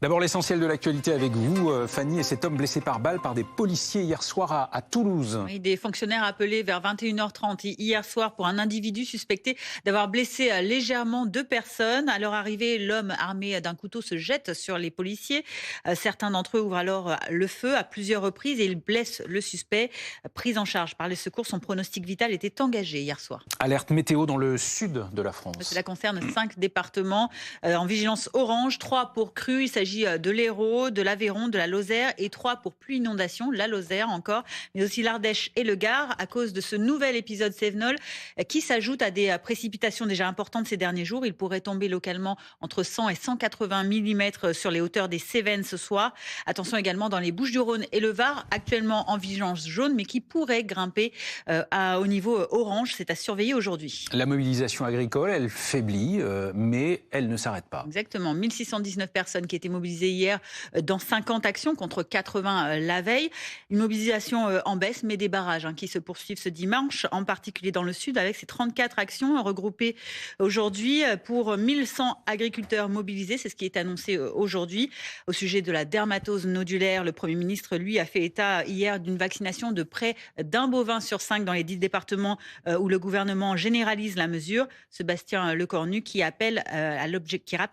D'abord l'essentiel de l'actualité avec vous, Fanny, et cet homme blessé par balle par des policiers hier soir à Toulouse. Oui, des fonctionnaires appelés vers 21h30 hier soir pour un individu suspecté d'avoir blessé légèrement 2 personnes. À leur arrivée, l'homme armé d'un couteau se jette sur les policiers. Certains d'entre eux ouvrent alors le feu à plusieurs reprises et ils blessent le suspect. Pris en charge par les secours, son pronostic vital était engagé hier soir. Alerte météo dans le sud de la France. Cela concerne 5 départements en vigilance orange, 3 pour crue. Il s'agit de l'Hérault, de l'Aveyron, de la Lozère et 3 pour pluie inondation, la Lozère encore, mais aussi l'Ardèche et le Gard à cause de ce nouvel épisode Cévenol qui s'ajoute à des précipitations déjà importantes ces derniers jours. Il pourrait tomber localement entre 100 et 180 mm sur les hauteurs des Cévennes ce soir. Attention également dans les Bouches-du-Rhône et le Var, actuellement en vigilance jaune, mais qui pourrait grimper au niveau orange. C'est à surveiller aujourd'hui. La mobilisation agricole, elle faiblit, mais elle ne s'arrête pas. Exactement. 1619 personnes qui étaient mobilisées hier dans 50 actions contre 80 la veille. Une mobilisation en baisse, mais des barrages qui se poursuivent ce dimanche, en particulier dans le sud, avec ces 34 actions regroupées aujourd'hui pour 1100 agriculteurs mobilisés. C'est ce qui est annoncé aujourd'hui. Au sujet de la dermatose nodulaire, le Premier ministre, lui, a fait état hier d'une vaccination de près d'un bovin sur 5 dans les 10 départements où le gouvernement généralise la mesure. Sébastien Lecornu qui rappelle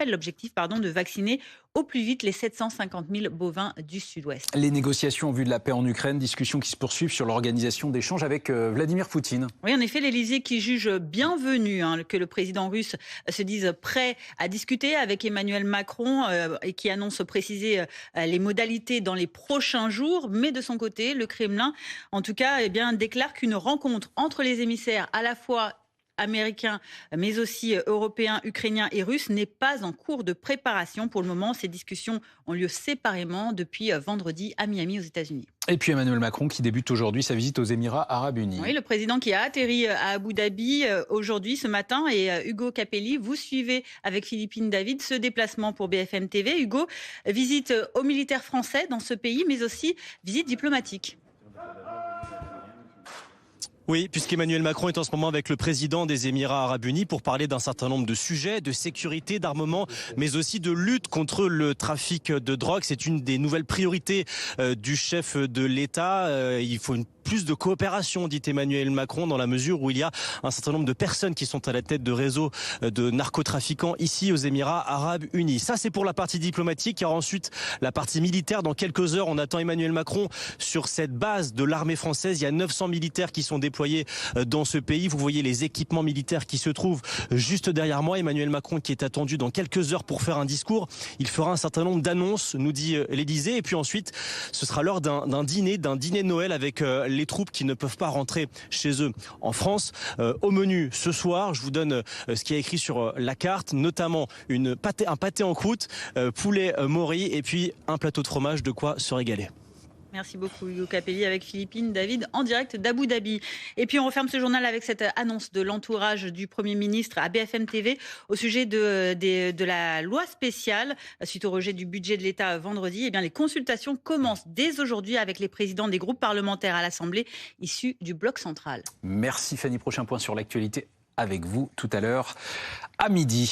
l'objectif de vacciner au plus vite les 750 000 bovins du Sud-Ouest. Les négociations en vue de la paix en Ukraine, discussions qui se poursuivent sur l'organisation d'échanges avec Vladimir Poutine. Oui, en effet, l'Élysée qui juge bienvenu que le président russe se dise prêt à discuter avec Emmanuel Macron et qui annonce préciser les modalités dans les prochains jours. Mais de son côté, le Kremlin, en tout cas, déclare qu'une rencontre entre les émissaires à la fois américains, mais aussi européens, ukrainiens et russes, n'est pas en cours de préparation. Pour le moment, ces discussions ont lieu séparément depuis vendredi à Miami, aux États-Unis. Et puis Emmanuel Macron qui débute aujourd'hui sa visite aux Émirats Arabes Unis. Oui, le président qui a atterri à Abu Dhabi aujourd'hui, ce matin, et Hugo Capelli, vous suivez avec Philippine David ce déplacement pour BFM TV. Hugo, visite aux militaires français dans ce pays, mais aussi visite diplomatique. Oui, puisqu'Emmanuel Macron est en ce moment avec le président des Émirats Arabes Unis pour parler d'un certain nombre de sujets, de sécurité, d'armement, mais aussi de lutte contre le trafic de drogue. C'est une des nouvelles priorités du chef de l'État. Il faut plus de coopération, dit Emmanuel Macron, dans la mesure où il y a un certain nombre de personnes qui sont à la tête de réseaux de narcotrafiquants ici aux Émirats Arabes Unis. Ça, c'est pour la partie diplomatique. Il y aura ensuite la partie militaire. Dans quelques heures, on attend Emmanuel Macron sur cette base de l'armée française. Il y a 900 militaires qui sont déployés dans ce pays. Vous voyez les équipements militaires qui se trouvent juste derrière moi. Emmanuel Macron qui est attendu dans quelques heures pour faire un discours. Il fera un certain nombre d'annonces, nous dit l'Élysée. Et puis ensuite, ce sera l'heure d'un dîner de Noël avec les troupes qui ne peuvent pas rentrer chez eux en France. Au menu ce soir, je vous donne ce qui est écrit sur la carte, notamment un pâté en croûte, poulet mori et puis un plateau de fromage, de quoi se régaler. Merci beaucoup Hugo Capelli avec Philippine David en direct d'Abu Dhabi. Et puis on referme ce journal avec cette annonce de l'entourage du Premier ministre à BFM TV au sujet de la loi spéciale suite au rejet du budget de l'État vendredi. Les consultations commencent dès aujourd'hui avec les présidents des groupes parlementaires à l'Assemblée issus du bloc central. Merci Fanny, prochain point sur l'actualité avec vous tout à l'heure à midi.